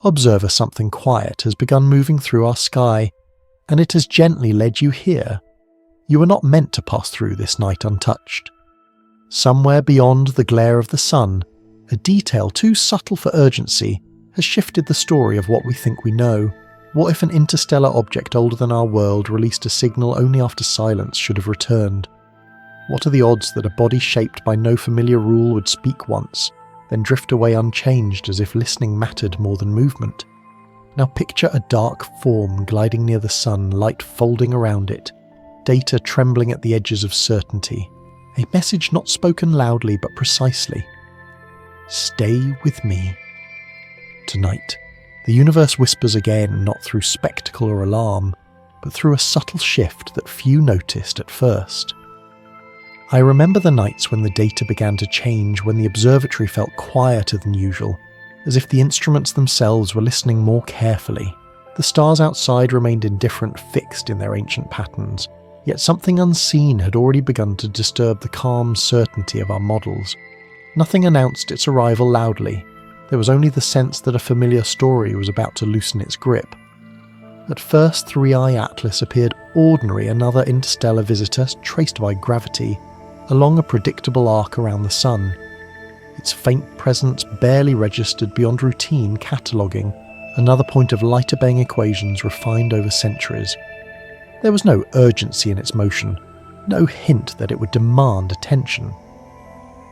Observer something quiet has begun moving through our sky, and it has gently led you here. You were not meant to pass through this night untouched. Somewhere beyond the glare of the sun, a detail too subtle for urgency has shifted the story of what we think we know. What if an interstellar object older than our world released a signal only after silence should have returned? What are the odds that a body shaped by no familiar rule would speak once, then drift away unchanged as if listening mattered more than movement? Now picture a dark form gliding near the sun, light folding around it, data trembling at the edges of certainty, a message not spoken loudly but precisely. Stay with me. Tonight, the universe whispers again, not through spectacle or alarm, but through a subtle shift that few noticed at first. I remember the nights when the data began to change, when the observatory felt quieter than usual, as if the instruments themselves were listening more carefully. The stars outside remained indifferent, fixed in their ancient patterns, yet something unseen had already begun to disturb the calm certainty of our models. Nothing announced its arrival loudly. There was only the sense that a familiar story was about to loosen its grip. At first, 3i Atlas appeared ordinary, another interstellar visitor traced by gravity, along a predictable arc around the sun. Its faint presence barely registered beyond routine cataloguing, another point of light-obeying equations refined over centuries. There was no urgency in its motion, no hint that it would demand attention.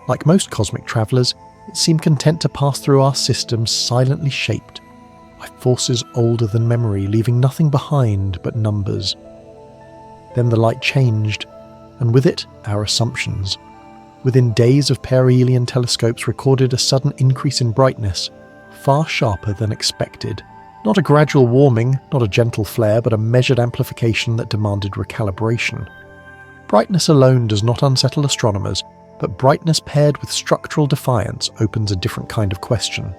Like most cosmic travellers, it seemed content to pass through our system silently shaped by forces older than memory, leaving nothing behind but numbers. Then the light changed, and with it, our assumptions. Within days of perihelion telescopes recorded a sudden increase in brightness, far sharper than expected. Not a gradual warming, not a gentle flare, but a measured amplification that demanded recalibration. Brightness alone does not unsettle astronomers, but brightness paired with structural defiance opens a different kind of question.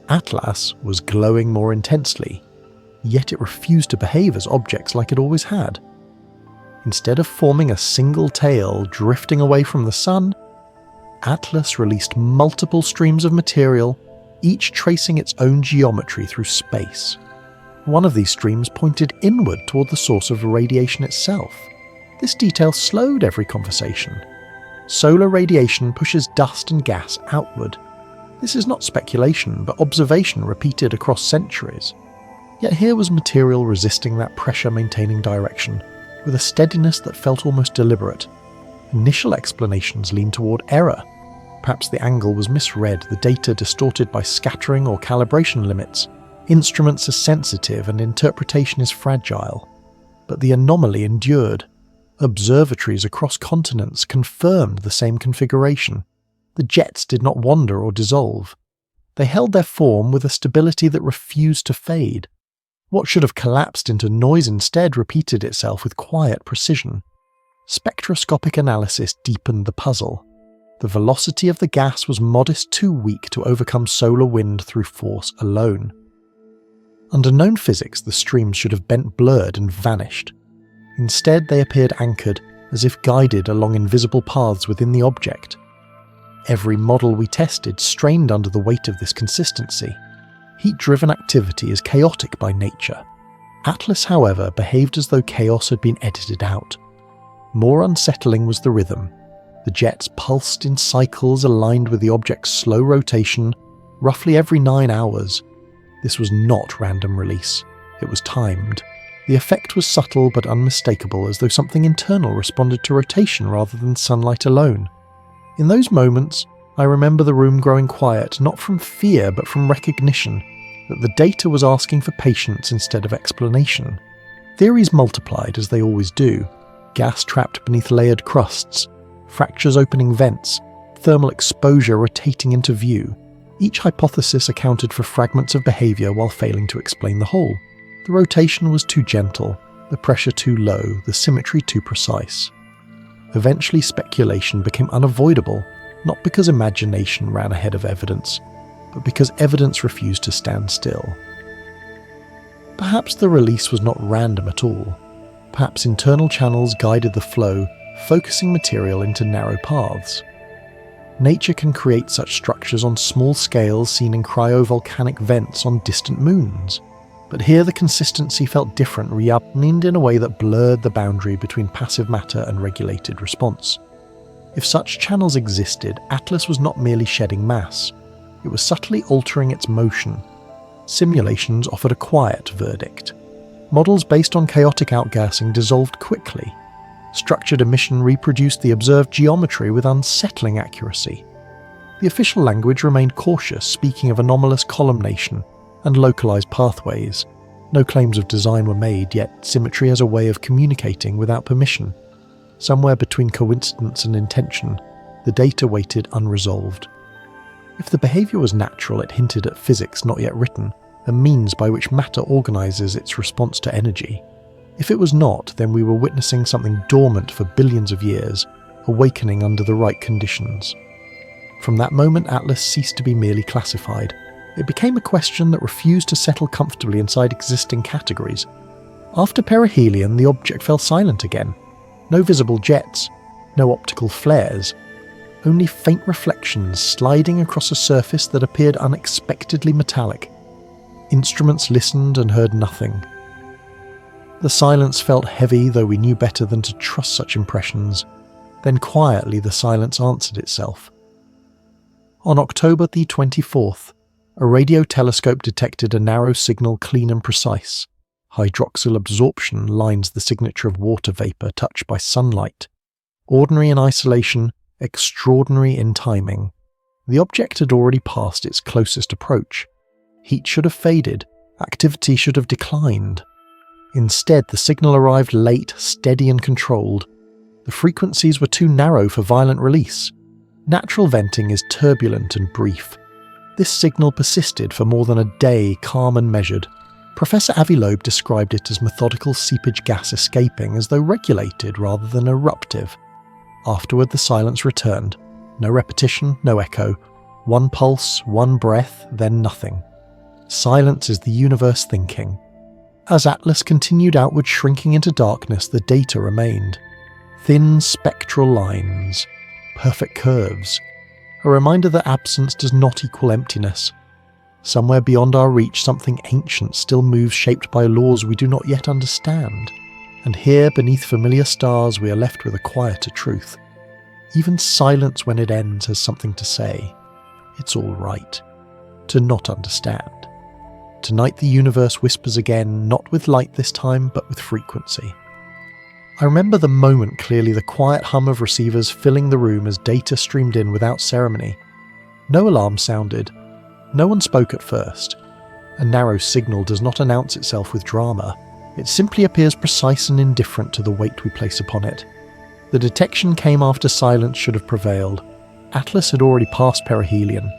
Atlas was glowing more intensely, yet it refused to behave as objects like it always had. Instead of forming a single tail drifting away from the sun, Atlas released multiple streams of material, each tracing its own geometry through space. One of these streams pointed inward toward the source of radiation itself. This detail slowed every conversation. Solar radiation pushes dust and gas outward. This is not speculation, but observation repeated across centuries. Yet here was material resisting that pressure-maintaining direction, with a steadiness that felt almost deliberate. Initial explanations leaned toward error. Perhaps the angle was misread, the data distorted by scattering or calibration limits. Instruments are sensitive and interpretation is fragile. But the anomaly endured. Observatories across continents confirmed the same configuration. The jets did not wander or dissolve. They held their form with a stability that refused to fade. What should have collapsed into noise instead repeated itself with quiet precision. Spectroscopic analysis deepened the puzzle. The velocity of the gas was modest, too weak to overcome solar wind through force alone. Under known physics, the streams should have bent blurred and vanished. Instead, they appeared anchored, as if guided along invisible paths within the object. Every model we tested strained under the weight of this consistency. Heat-driven activity is chaotic by nature. Atlas, however, behaved as though chaos had been edited out. More unsettling was the rhythm. The jets pulsed in cycles aligned with the object's slow rotation, roughly every 9 hours. This was not random release. It was timed. The effect was subtle but unmistakable, as though something internal responded to rotation rather than sunlight alone. In those moments, I remember the room growing quiet, not from fear but from recognition, that the data was asking for patience instead of explanation. Theories multiplied, as they always do. Gas trapped beneath layered crusts, fractures opening vents, thermal exposure rotating into view. Each hypothesis accounted for fragments of behaviour while failing to explain the whole. The rotation was too gentle, the pressure too low, the symmetry too precise. Eventually speculation became unavoidable, not because imagination ran ahead of evidence, but because evidence refused to stand still. Perhaps the release was not random at all. Perhaps internal channels guided the flow, focusing material into narrow paths. Nature can create such structures on small scales seen in cryovolcanic vents on distant moons. But here the consistency felt different, reunited in a way that blurred the boundary between passive matter and regulated response. If such channels existed, Atlas was not merely shedding mass, it was subtly altering its motion. Simulations offered a quiet verdict. Models based on chaotic outgassing dissolved quickly. Structured emission reproduced the observed geometry with unsettling accuracy. The official language remained cautious, speaking of anomalous columnation and localized pathways. No claims of design were made, yet symmetry as a way of communicating without permission. Somewhere between coincidence and intention, the data waited unresolved. If the behavior was natural, it hinted at physics not yet written, a means by which matter organizes its response to energy. If it was not, then we were witnessing something dormant for billions of years, awakening under the right conditions. From that moment, Atlas ceased to be merely classified. It became a question that refused to settle comfortably inside existing categories. After perihelion, the object fell silent again. No visible jets, no optical flares, only faint reflections sliding across a surface that appeared unexpectedly metallic. Instruments listened and heard nothing. The silence felt heavy, though we knew better than to trust such impressions. Then quietly the silence answered itself. On October the 24th, a radio telescope detected a narrow signal clean and precise. Hydroxyl absorption lines the signature of water vapor touched by sunlight. Ordinary in isolation, extraordinary in timing. The object had already passed its closest approach. Heat should have faded, activity should have declined. Instead, the signal arrived late, steady and controlled. The frequencies were too narrow for violent release. Natural venting is turbulent and brief. This signal persisted for more than a day, calm and measured. Professor Avilobe described it as methodical seepage gas escaping, as though regulated rather than eruptive. Afterward the silence returned. No repetition, no echo. One pulse, one breath, then nothing. Silence is the universe thinking. As Atlas continued outward, shrinking into darkness, the data remained. Thin spectral lines. Perfect curves. A reminder that absence does not equal emptiness. Somewhere beyond our reach, something ancient still moves, shaped by laws we do not yet understand. And here, beneath familiar stars, we are left with a quieter truth. Even silence when it ends has something to say. It's all right to not understand. Tonight the universe whispers again, not with light this time, but with frequency. I remember the moment clearly, the quiet hum of receivers filling the room as data streamed in without ceremony. No alarm sounded. No one spoke at first. A narrow signal does not announce itself with drama. It simply appears precise and indifferent to the weight we place upon it. The detection came after silence should have prevailed. Atlas had already passed perihelion.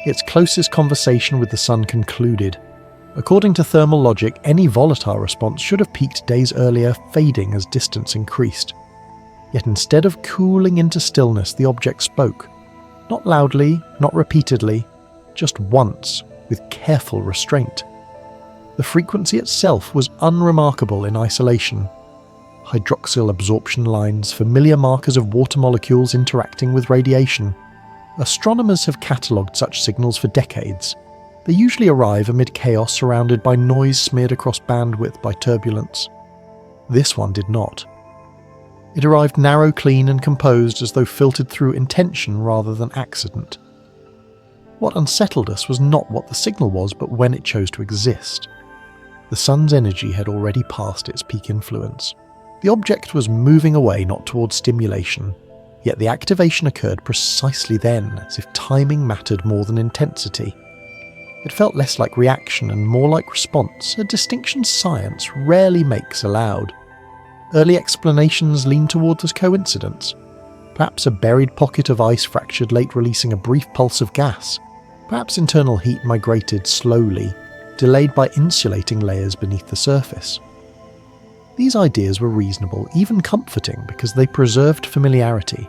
Its closest conversation with the sun concluded. According to thermal logic, any volatile response should have peaked days earlier, fading as distance increased. Yet instead of cooling into stillness, the object spoke. Not loudly, not repeatedly, just once, with careful restraint. The frequency itself was unremarkable in isolation. Hydroxyl absorption lines, familiar markers of water molecules interacting with radiation. Astronomers have catalogued such signals for decades. They usually arrive amid chaos, surrounded by noise smeared across bandwidth by turbulence. This one did not. It arrived narrow, clean and composed, as though filtered through intention rather than accident. What unsettled us was not what the signal was, but when it chose to exist. The sun's energy had already passed its peak influence. The object was moving away, not towards stimulation, yet the activation occurred precisely then, as if timing mattered more than intensity. It felt less like reaction and more like response, a distinction science rarely makes aloud. Early explanations lean towards coincidence. Perhaps a buried pocket of ice fractured late, releasing a brief pulse of gas. Perhaps internal heat migrated slowly, delayed by insulating layers beneath the surface. These ideas were reasonable, even comforting, because they preserved familiarity.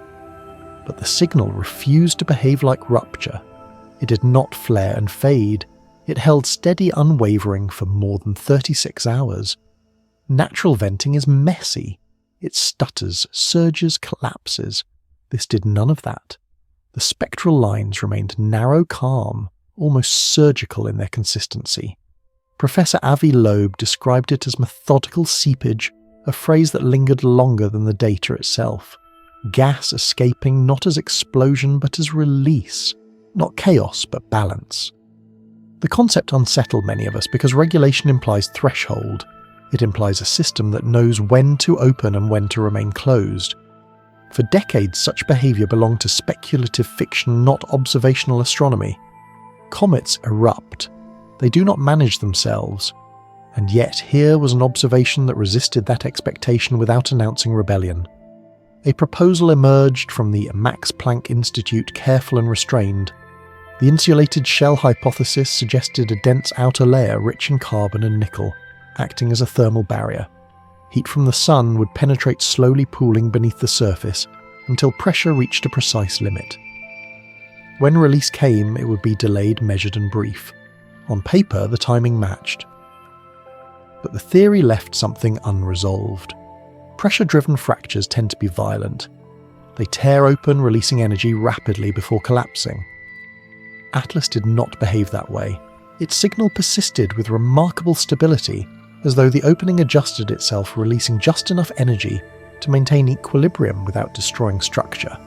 But the signal refused to behave like rupture. It did not flare and fade. It held steady, unwavering for more than 36 hours. Natural venting is messy. It stutters, surges, collapses. This did none of that. The spectral lines remained narrow calm, almost surgical in their consistency. Professor Avi Loeb described it as methodical seepage, a phrase that lingered longer than the data itself. Gas escaping not as explosion but as release, not chaos but balance. The concept unsettled many of us because regulation implies threshold. It implies a system that knows when to open and when to remain closed. For decades, such behaviour belonged to speculative fiction, not observational astronomy. Comets erupt. They do not manage themselves. And yet here was an observation that resisted that expectation without announcing rebellion. A proposal emerged from the Max Planck Institute, careful and restrained. The insulated shell hypothesis suggested a dense outer layer rich in carbon and nickel, acting as a thermal barrier. Heat from the sun would penetrate, slowly pooling beneath the surface until pressure reached a precise limit. When release came, it would be delayed, measured and brief. On paper, the timing matched. But the theory left something unresolved. Pressure-driven fractures tend to be violent. They tear open, releasing energy rapidly before collapsing. Atlas did not behave that way. Its signal persisted with remarkable stability, as though the opening adjusted itself, releasing just enough energy to maintain equilibrium without destroying structure.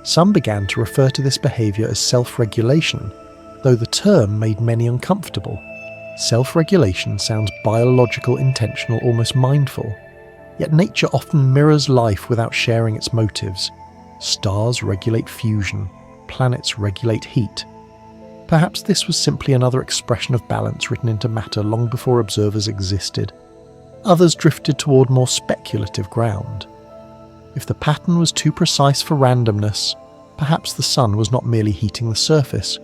Some began to refer to this behaviour as self-regulation, though the term made many uncomfortable. Self-regulation sounds biological, intentional, almost mindful. Yet nature often mirrors life without sharing its motives. Stars regulate fusion. Planets regulate heat. Perhaps this was simply another expression of balance written into matter long before observers existed. Others drifted toward more speculative ground. If the pattern was too precise for randomness, perhaps the sun was not merely heating the surface.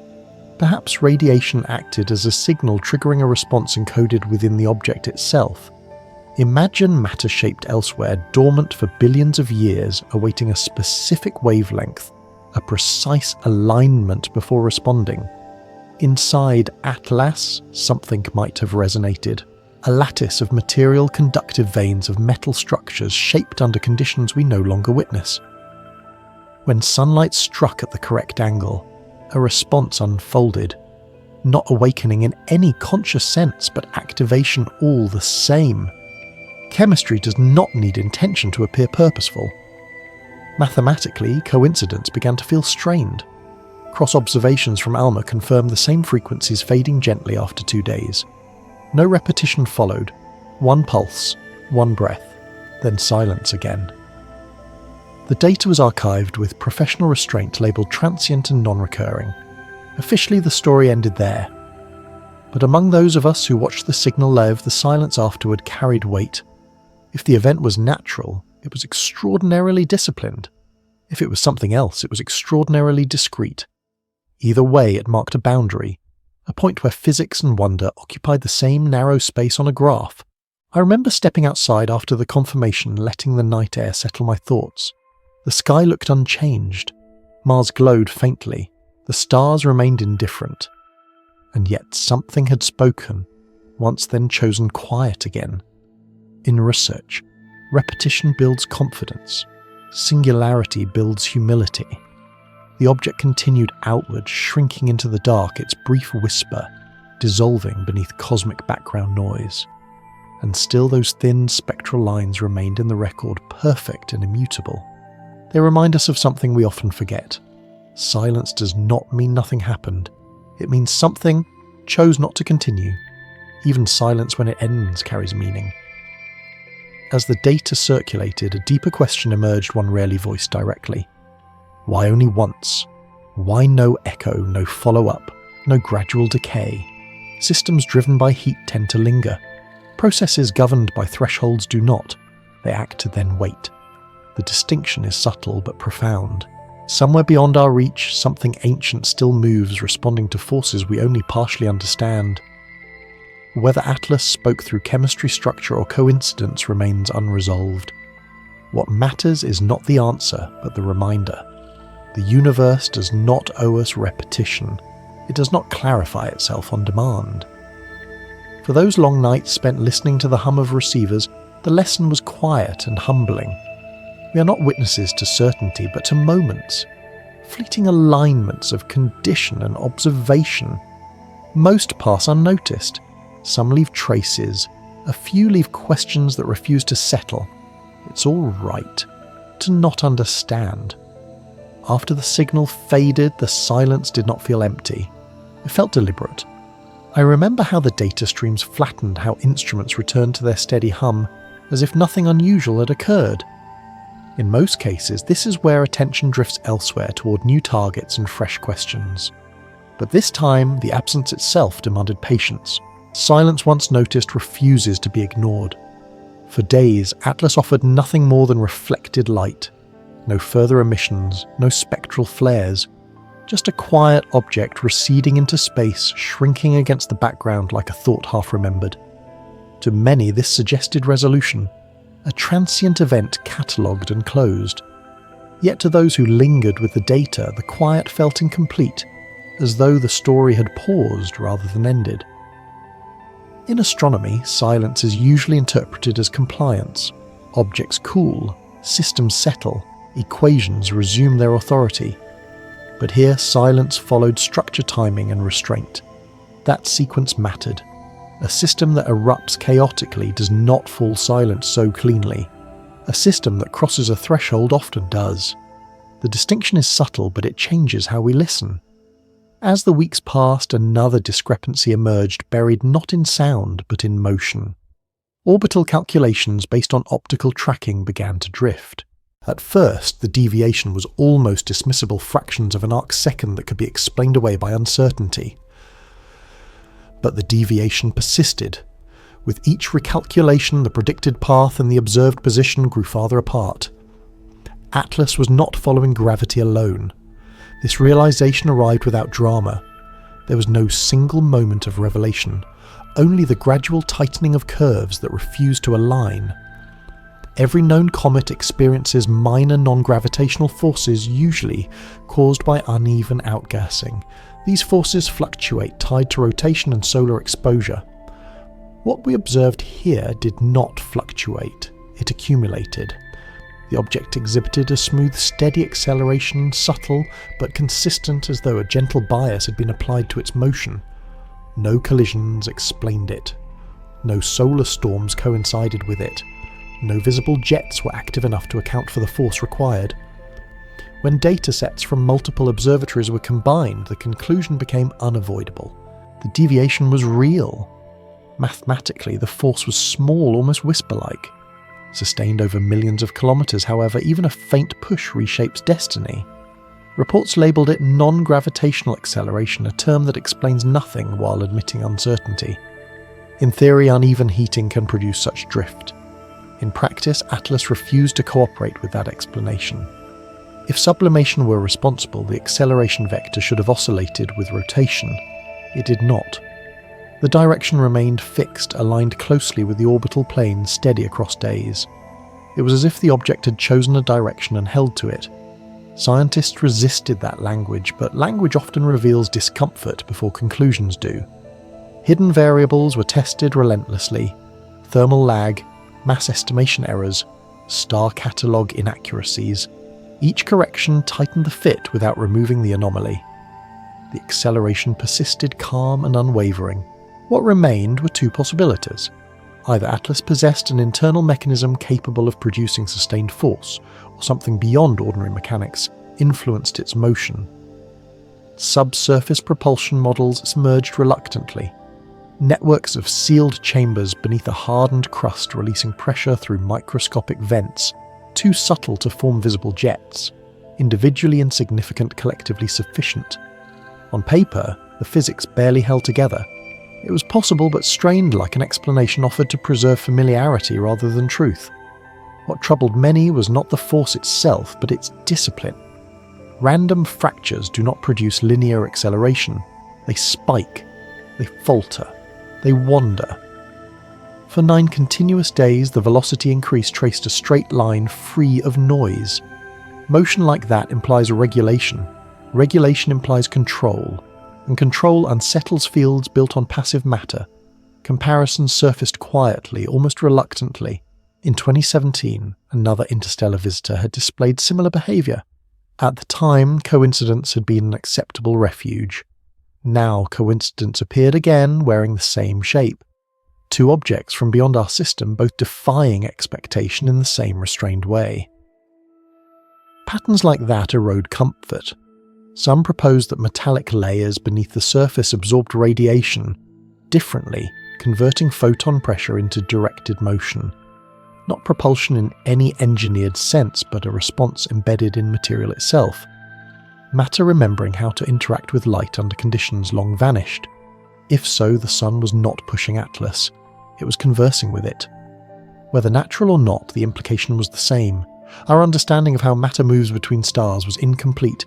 Perhaps radiation acted as a signal triggering a response encoded within the object itself. Imagine matter shaped elsewhere, dormant for billions of years, awaiting a specific wavelength, a precise alignment before responding. Inside Atlas, something might have resonated. A lattice of material conductive veins of metal structures shaped under conditions we no longer witness. When sunlight struck at the correct angle, a response unfolded. Not awakening in any conscious sense, but activation all the same. Chemistry does not need intention to appear purposeful. Mathematically, coincidence began to feel strained. Cross-observations from ALMA confirmed the same frequencies fading gently after 2 days. No repetition followed. One pulse, one breath, then silence again. The data was archived with professional restraint labelled transient and non-recurring. Officially, the story ended there. But among those of us who watched the signal live, the silence afterward carried weight. If the event was natural, it was extraordinarily disciplined. If it was something else, it was extraordinarily discreet. Either way, it marked a boundary, a point where physics and wonder occupied the same narrow space on a graph. I remember stepping outside after the confirmation, letting the night air settle my thoughts. The sky looked unchanged. Mars glowed faintly. The stars remained indifferent. And yet something had spoken, once then chosen quiet again. In research, repetition builds confidence. Singularity builds humility. The object continued outward, shrinking into the dark, its brief whisper, dissolving beneath cosmic background noise. And still those thin spectral lines remained in the record, perfect and immutable. They remind us of something we often forget. Silence does not mean nothing happened. It means something chose not to continue. Even silence when it ends carries meaning. As the data circulated, a deeper question emerged, one rarely voiced directly. Why only once? Why no echo, no follow-up, no gradual decay? Systems driven by heat tend to linger. Processes governed by thresholds do not. They act to then wait. The distinction is subtle but profound. Somewhere beyond our reach, something ancient still moves, responding to forces we only partially understand. Whether Atlas spoke through chemistry, structure, or coincidence remains unresolved. What matters is not the answer, but the reminder. The universe does not owe us repetition. It does not clarify itself on demand. For those long nights spent listening to the hum of receivers, the lesson was quiet and humbling. We are not witnesses to certainty, but to moments. fleeting alignments of condition and observation. Most pass unnoticed. Some leave traces. A few leave questions that refuse to settle. It's all right to not understand. After the signal faded, the silence did not feel empty. It felt deliberate. I remember how the data streams flattened, how instruments returned to their steady hum, as if nothing unusual had occurred. In most cases, this is where attention drifts elsewhere toward new targets and fresh questions. But this time, the absence itself demanded patience. Silence once noticed refuses to be ignored. For days, Atlas offered nothing more than reflected light. No further emissions, no spectral flares. Just a quiet object receding into space, shrinking against the background like a thought half remembered. To many, this suggested resolution. A transient event catalogued and closed. Yet to those who lingered with the data, the quiet felt incomplete, as though the story had paused rather than ended. In astronomy, silence is usually interpreted as compliance. Objects cool, systems settle, equations resume their authority. But here, silence followed structure, timing, and restraint. That sequence mattered. A system that erupts chaotically does not fall silent so cleanly. A system that crosses a threshold often does. The distinction is subtle, but it changes how we listen. As the weeks passed, another discrepancy emerged, buried not in sound, but in motion. Orbital calculations based on optical tracking began to drift. At first, the deviation was almost dismissible fractions of an arcsecond that could be explained away by uncertainty. But the deviation persisted. With each recalculation, the predicted path and the observed position grew farther apart. Atlas was not following gravity alone. This realization arrived without drama. There was no single moment of revelation, only the gradual tightening of curves that refused to align. Every known comet experiences minor non-gravitational forces, usually caused by uneven outgassing. These forces fluctuate, tied to rotation and solar exposure. What we observed here did not fluctuate. It accumulated. The object exhibited a smooth, steady acceleration, subtle but consistent, as though a gentle bias had been applied to its motion. No collisions explained it. No solar storms coincided with it. No visible jets were active enough to account for the force required. When datasets from multiple observatories were combined, the conclusion became unavoidable. The deviation was real. Mathematically, the force was small, almost whisper-like. Sustained over millions of kilometers, however, even a faint push reshapes destiny. Reports labelled it non-gravitational acceleration, a term that explains nothing while admitting uncertainty. In theory, uneven heating can produce such drift. In practice, Atlas refused to cooperate with that explanation. If sublimation were responsible, the acceleration vector should have oscillated with rotation. It did not. The direction remained fixed, aligned closely with the orbital plane, steady across days. It was as if the object had chosen a direction and held to it. Scientists resisted that language, but language often reveals discomfort before conclusions do. Hidden variables were tested relentlessly. Thermal lag, mass estimation errors, star catalogue inaccuracies. Each correction tightened the fit without removing the anomaly. The acceleration persisted calm and unwavering. What remained were two possibilities. Either Atlas possessed an internal mechanism capable of producing sustained force, or something beyond ordinary mechanics influenced its motion. Subsurface propulsion models emerged reluctantly. Networks of sealed chambers beneath a hardened crust releasing pressure through microscopic vents, too subtle to form visible jets, individually insignificant, collectively sufficient. On paper, the physics barely held together. It was possible but strained, like an explanation offered to preserve familiarity rather than truth. What troubled many was not the force itself, but its discipline. Random fractures do not produce linear acceleration. They spike, they falter, they wander. For 9 continuous days, the velocity increase traced a straight line free of noise. Motion like that implies regulation. Regulation implies control, and control unsettles fields built on passive matter. Comparisons surfaced quietly, almost reluctantly. In 2017, another interstellar visitor had displayed similar behaviour. At the time, coincidence had been an acceptable refuge. Now coincidence appeared again, wearing the same shape. Two objects from beyond our system, both defying expectation in the same restrained way. Patterns like that erode comfort. Some propose that metallic layers beneath the surface absorbed radiation differently, converting photon pressure into directed motion. Not propulsion in any engineered sense, but a response embedded in material itself. Matter remembering how to interact with light under conditions long vanished. If so, the sun was not pushing Atlas. It was conversing with it. Whether natural or not, the implication was the same. Our understanding of how matter moves between stars was incomplete.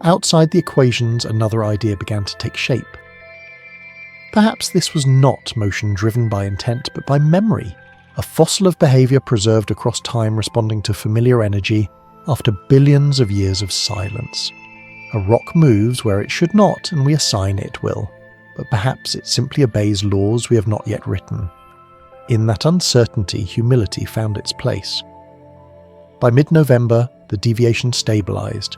Outside the equations, another idea began to take shape. Perhaps this was not motion driven by intent, but by memory. A fossil of behaviour preserved across time responding to familiar energy after billions of years of silence. A rock moves where it should not, and we assign it will, but perhaps it simply obeys laws we have not yet written. In that uncertainty, humility found its place. By mid-November, the deviation stabilised.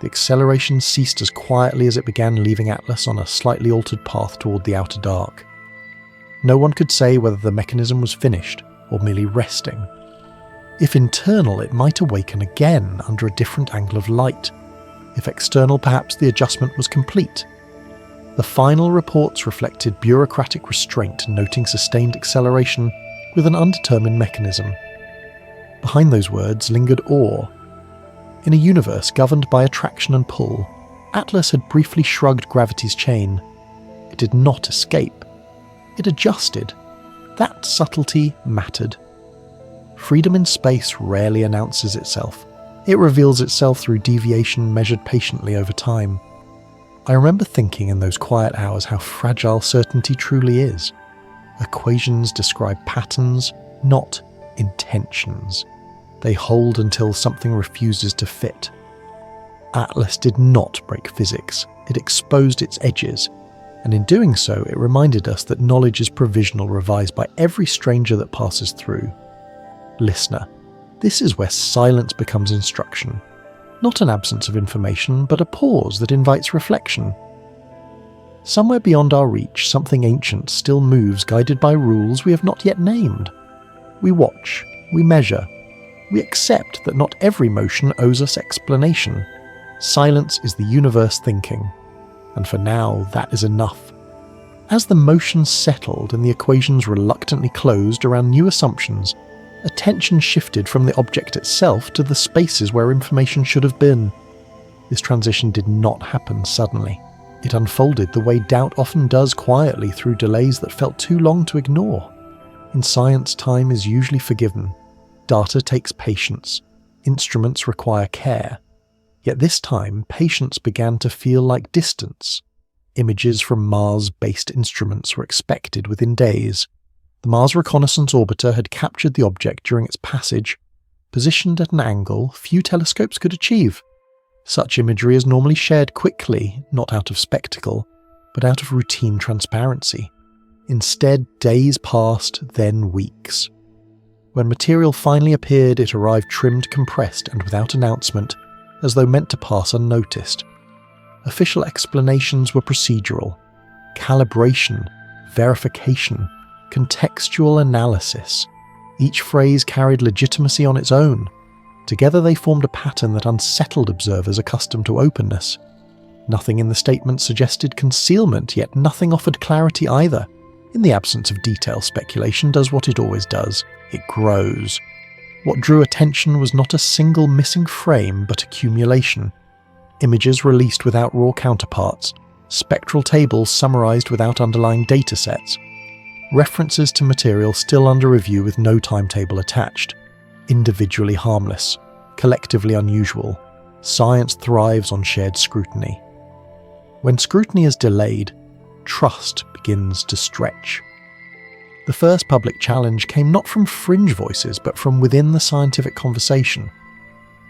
The acceleration ceased as quietly as it began, leaving Atlas on a slightly altered path toward the outer dark. No one could say whether the mechanism was finished or merely resting. If internal, it might awaken again under a different angle of light. If external, perhaps the adjustment was complete. The final reports reflected bureaucratic restraint, noting sustained acceleration with an undetermined mechanism. Behind those words lingered awe. In a universe governed by attraction and pull, Atlas had briefly shrugged gravity's chain. It did not escape. It adjusted. That subtlety mattered. Freedom in space rarely announces itself. It reveals itself through deviation measured patiently over time. I remember thinking in those quiet hours how fragile certainty truly is. Equations describe patterns, not intentions. They hold until something refuses to fit. Atlas did not break physics. It exposed its edges. And in doing so, it reminded us that knowledge is provisional, revised by every stranger that passes through. Listener, this is where silence becomes instruction. Not an absence of information, but a pause that invites reflection. Somewhere beyond our reach, something ancient still moves, guided by rules we have not yet named. We watch, we measure, we accept that not every motion owes us explanation. Silence is the universe thinking. And for now, that is enough. As the motion settled and the equations reluctantly closed around new assumptions, attention shifted from the object itself to the spaces where information should have been. This transition did not happen suddenly. It unfolded the way doubt often does, quietly through delays that felt too long to ignore. In science, time is usually forgiven. Data takes patience. Instruments require care. Yet this time, patience began to feel like distance. Images from Mars-based instruments were expected within days. The Mars Reconnaissance Orbiter had captured the object during its passage, positioned at an angle few telescopes could achieve. Such imagery is normally shared quickly, not out of spectacle, but out of routine transparency. Instead, days passed, then weeks. When material finally appeared, it arrived trimmed, compressed, and without announcement, as though meant to pass unnoticed. Official explanations were procedural. Calibration, verification, contextual analysis. Each phrase carried legitimacy on its own. Together they formed a pattern that unsettled observers accustomed to openness. Nothing in the statement suggested concealment, yet nothing offered clarity either. In the absence of detail, speculation does what it always does. It grows. What drew attention was not a single missing frame, but accumulation. Images released without raw counterparts, spectral tables summarized without underlying datasets, references to material still under review with no timetable attached. Individually harmless, collectively unusual. Science thrives on shared scrutiny. When scrutiny is delayed, trust begins to stretch. The first public challenge came not from fringe voices, but from within the scientific conversation.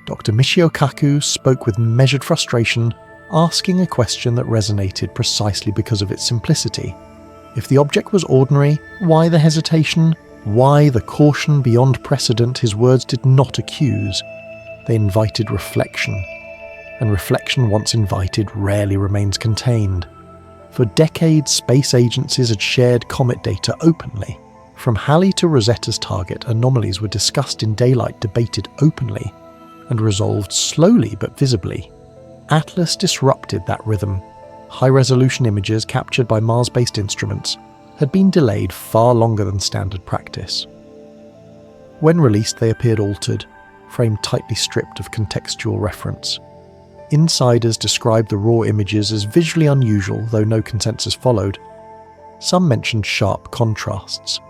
Dr. Michio Kaku spoke with measured frustration, asking a question that resonated precisely because of its simplicity. If the object was ordinary, why the hesitation? Why the caution beyond precedent? His words did not accuse. They invited reflection. and reflection once invited rarely remains contained. For decades, space agencies had shared comet data openly. From Halley to Rosetta's target, anomalies were discussed in daylight, debated openly, and resolved slowly but visibly. Atlas disrupted that rhythm. High-resolution images captured by Mars-based instruments had been delayed far longer than standard practice. When released, they appeared altered, framed tightly stripped of contextual reference. Insiders described the raw images as visually unusual, though no consensus followed. Some mentioned sharp contrasts.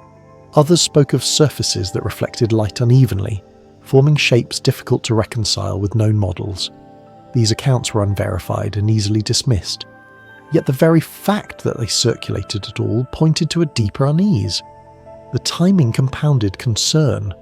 Others spoke of surfaces that reflected light unevenly, forming shapes difficult to reconcile with known models. These accounts were unverified and easily dismissed. Yet the very fact that they circulated at all pointed to a deeper unease. The timing compounded concern.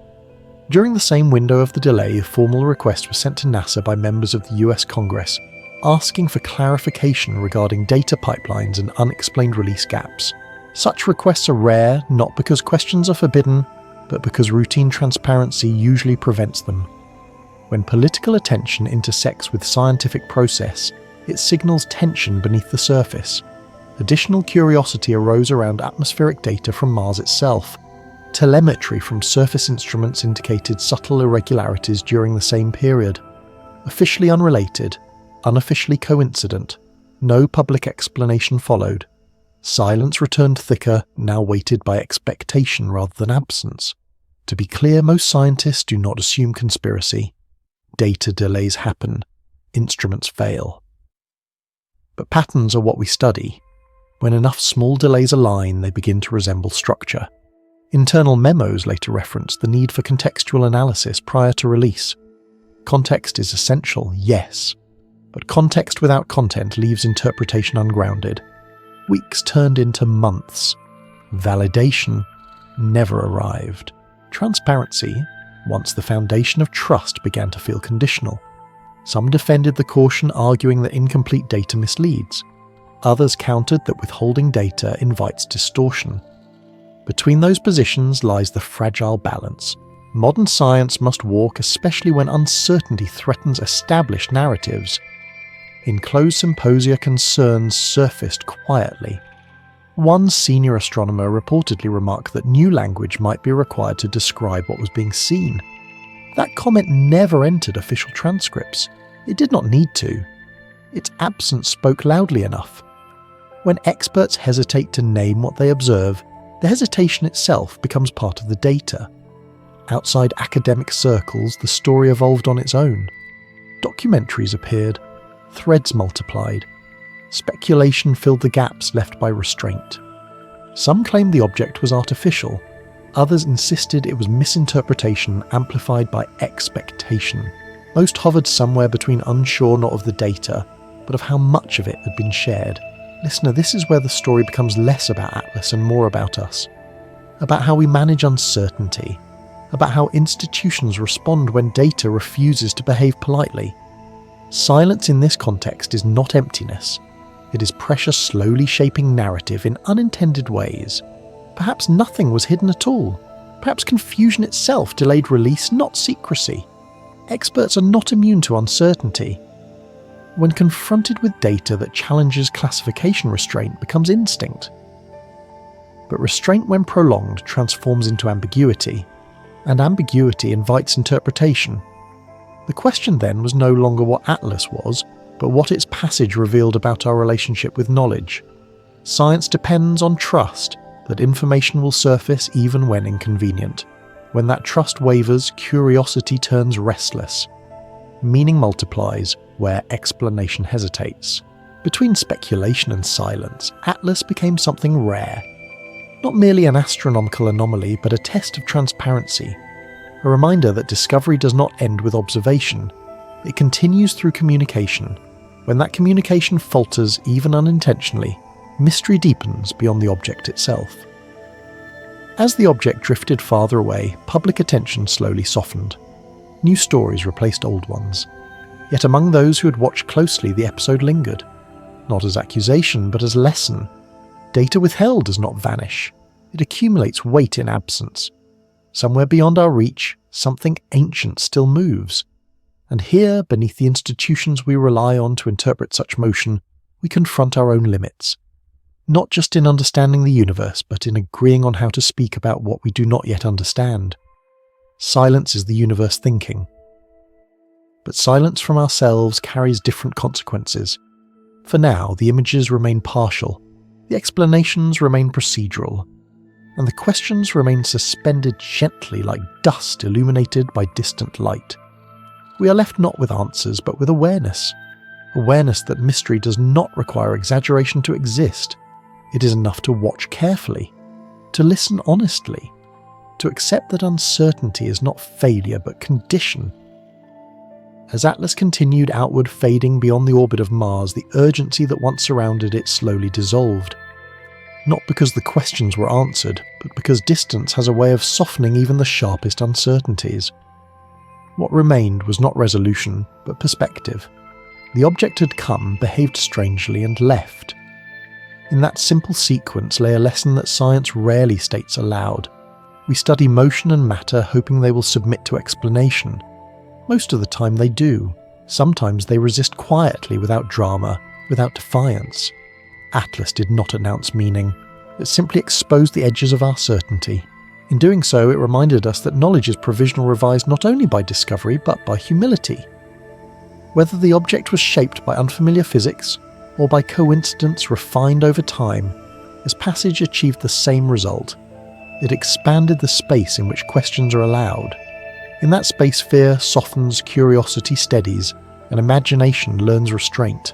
During the same window of the delay, a formal request was sent to NASA by members of the US Congress, asking for clarification regarding data pipelines and unexplained release gaps. Such requests are rare, not because questions are forbidden, but because routine transparency usually prevents them. When political attention intersects with scientific process, it signals tension beneath the surface. Additional curiosity arose around atmospheric data from Mars itself. Telemetry from surface instruments indicated subtle irregularities during the same period. Officially unrelated, unofficially coincident, no public explanation followed. Silence returned thicker, now weighted by expectation rather than absence. To be clear, most scientists do not assume conspiracy. Data delays happen. Instruments fail. But patterns are what we study. When enough small delays align, they begin to resemble structure. Internal memos later reference the need for contextual analysis prior to release. Context is essential, yes, but context without content leaves interpretation ungrounded. Weeks turned into months. Validation never arrived. Transparency, once the foundation of trust, began to feel conditional. Some defended the caution, arguing that incomplete data misleads. Others countered that withholding data invites distortion. Between those positions lies the fragile balance. Modern science must walk, especially when uncertainty threatens established narratives. In closed symposia, concerns surfaced quietly. One senior astronomer reportedly remarked that new language might be required to describe what was being seen. That comment never entered official transcripts. It did not need to. Its absence spoke loudly enough. When experts hesitate to name what they observe, the hesitation itself becomes part of the data. Outside academic circles, the story evolved on its own. Documentaries appeared. Threads multiplied. Speculation filled the gaps left by restraint. Some claimed the object was artificial. Others insisted it was misinterpretation amplified by expectation. Most hovered somewhere between unsure not of the data, but of how much of it had been shared. Listener, this is where the story becomes less about Atlas and more about us. About how we manage uncertainty. About how institutions respond when data refuses to behave politely. Silence in this context is not emptiness. It is pressure slowly shaping narrative in unintended ways. Perhaps nothing was hidden at all. Perhaps confusion itself delayed release, not secrecy. Experts are not immune to uncertainty. When confronted with data that challenges classification, restraint becomes instinct. But restraint, when prolonged, transforms into ambiguity, and ambiguity invites interpretation. The question then was no longer what Atlas was, but what its passage revealed about our relationship with knowledge. Science depends on trust, that information will surface even when inconvenient. When that trust wavers, curiosity turns restless. Meaning multiplies where explanation hesitates. Between speculation and silence, Atlas became something rare. Not merely an astronomical anomaly, but a test of transparency. A reminder that discovery does not end with observation. It continues through communication. When that communication falters, even unintentionally, mystery deepens beyond the object itself. As the object drifted farther away, public attention slowly softened. New stories replaced old ones. Yet among those who had watched closely, the episode lingered. Not as accusation, but as lesson. Data withheld does not vanish. It accumulates weight in absence. Somewhere beyond our reach, something ancient still moves. And here, beneath the institutions we rely on to interpret such motion, we confront our own limits. Not just in understanding the universe, but in agreeing on how to speak about what we do not yet understand. Silence is the universe thinking. But silence from ourselves carries different consequences. For now, the images remain partial, the explanations remain procedural, and the questions remain suspended gently like dust illuminated by distant light. We are left not with answers, but with awareness. Awareness that mystery does not require exaggeration to exist. It is enough to watch carefully, to listen honestly, to accept that uncertainty is not failure but condition. As Atlas continued outward, fading beyond the orbit of Mars, the urgency that once surrounded it slowly dissolved. Not because the questions were answered, but because distance has a way of softening even the sharpest uncertainties. What remained was not resolution, but perspective. The object had come, behaved strangely, and left. In that simple sequence lay a lesson that science rarely states aloud. We study motion and matter hoping they will submit to explanation. Most of the time they do. Sometimes they resist quietly, without drama, without defiance. Atlas did not announce meaning. It simply exposed the edges of our certainty. In doing so, it reminded us that knowledge is provisional, revised not only by discovery, but by humility. Whether the object was shaped by unfamiliar physics, or by coincidence refined over time, its passage achieved the same result. It expanded the space in which questions are allowed. In that space, fear softens, curiosity steadies, and imagination learns restraint.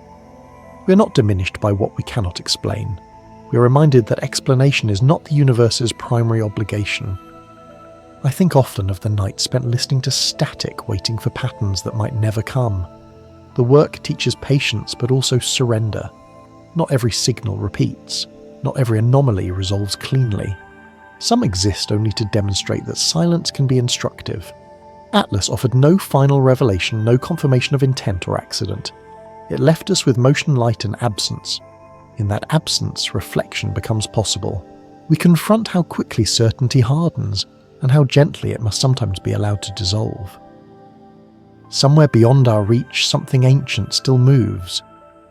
We are not diminished by what we cannot explain. We are reminded that explanation is not the universe's primary obligation. I think often of the night spent listening to static, waiting for patterns that might never come. The work teaches patience, but also surrender. Not every signal repeats. Not every anomaly resolves cleanly. Some exist only to demonstrate that silence can be instructive. Atlas offered no final revelation, no confirmation of intent or accident. It left us with motion, light, and absence. In that absence, reflection becomes possible. We confront how quickly certainty hardens, and how gently it must sometimes be allowed to dissolve. Somewhere beyond our reach, something ancient still moves.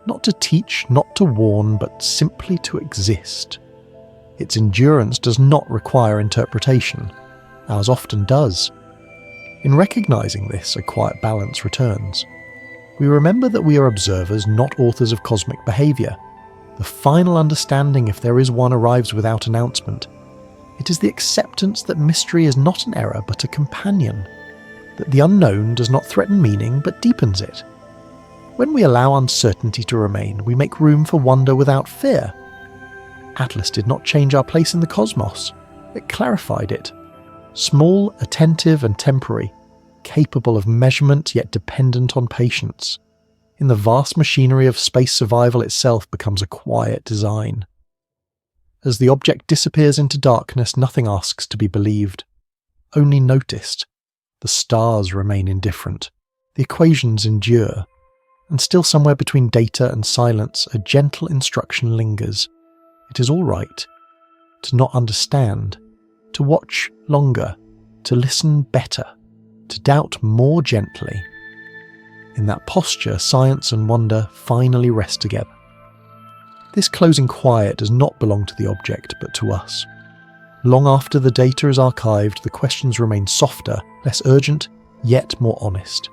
Not to teach, not to warn, but simply to exist. Its endurance does not require interpretation. Ours often does. In recognizing this, a quiet balance returns. We remember that we are observers, not authors of cosmic behavior. The final understanding, if there is one, arrives without announcement. It is the acceptance that mystery is not an error but a companion, that the unknown does not threaten meaning but deepens it. When we allow uncertainty to remain, we make room for wonder without fear. Atlas did not change our place in the cosmos. It clarified it. Small, attentive, and temporary, capable of measurement yet dependent on patience. In the vast machinery of space, survival itself becomes a quiet design. As the object disappears into darkness, nothing asks to be believed, only noticed. The stars remain indifferent, the equations endure, and still somewhere between data and silence, a gentle instruction lingers. It is all right to not understand, to watch longer, to listen better, to doubt more gently. In that posture, science and wonder finally rest together. This closing quiet does not belong to the object, but to us. Long after the data is archived, the questions remain softer, less urgent, yet more honest.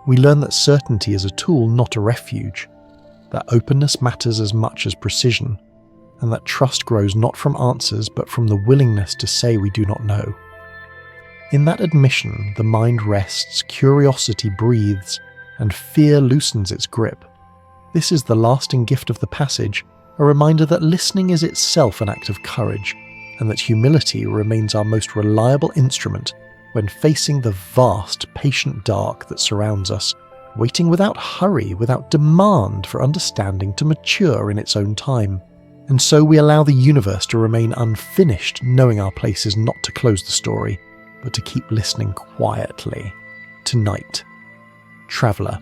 We learn that certainty is a tool, not a refuge, that openness matters as much as precision, and that trust grows not from answers, but from the willingness to say we do not know. In that admission, the mind rests, curiosity breathes, and fear loosens its grip. This is the lasting gift of the passage, a reminder that listening is itself an act of courage, and that humility remains our most reliable instrument when facing the vast, patient dark that surrounds us, waiting without hurry, without demand for understanding to mature in its own time. And so we allow the universe to remain unfinished, knowing our place is not to close the story, but to keep listening quietly. Tonight. Traveller.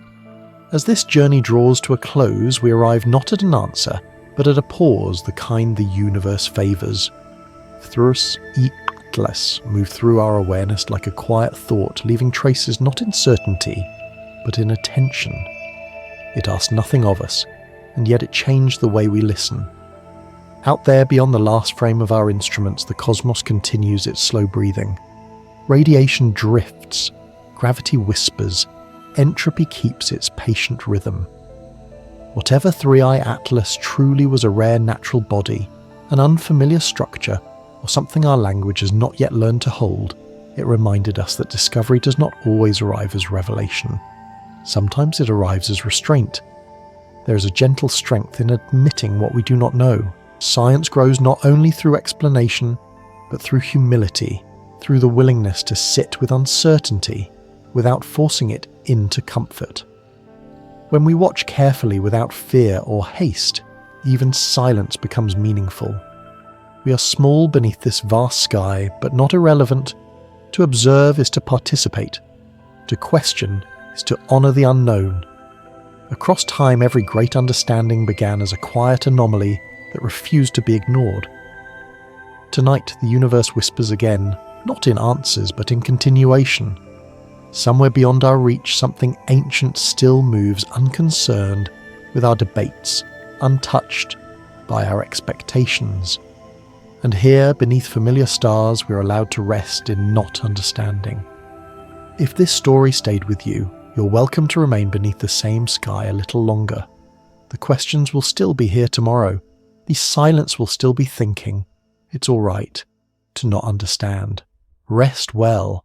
As this journey draws to a close, we arrive not at an answer, but at a pause, the kind the universe favours. Thrus atlas moved through our awareness like a quiet thought, leaving traces not in certainty, but in attention. It asked nothing of us, and yet it changed the way we listen. Out there beyond the last frame of our instruments, the cosmos continues its slow breathing. Radiation drifts, gravity whispers, entropy keeps its patient rhythm. Whatever three-eye atlas truly was a rare natural body, an unfamiliar structure, or something our language has not yet learned to hold, it reminded us that discovery does not always arrive as revelation. Sometimes it arrives as restraint. There is a gentle strength in admitting what we do not know. Science grows not only through explanation, but through humility, through the willingness to sit with uncertainty without forcing it into comfort. When we watch carefully without fear or haste, even silence becomes meaningful. We are small beneath this vast sky, but not irrelevant. To observe is to participate. To question is to honour the unknown. Across time, every great understanding began as a quiet anomaly that refused to be ignored. Tonight, the universe whispers again, not in answers, but in continuation. Somewhere beyond our reach, something ancient still moves unconcerned with our debates, untouched by our expectations. And here, beneath familiar stars, we are allowed to rest in not understanding. If this story stayed with you, you're welcome to remain beneath the same sky a little longer. The questions will still be here tomorrow. The silence will still be thinking. It's all right to not understand. Rest well,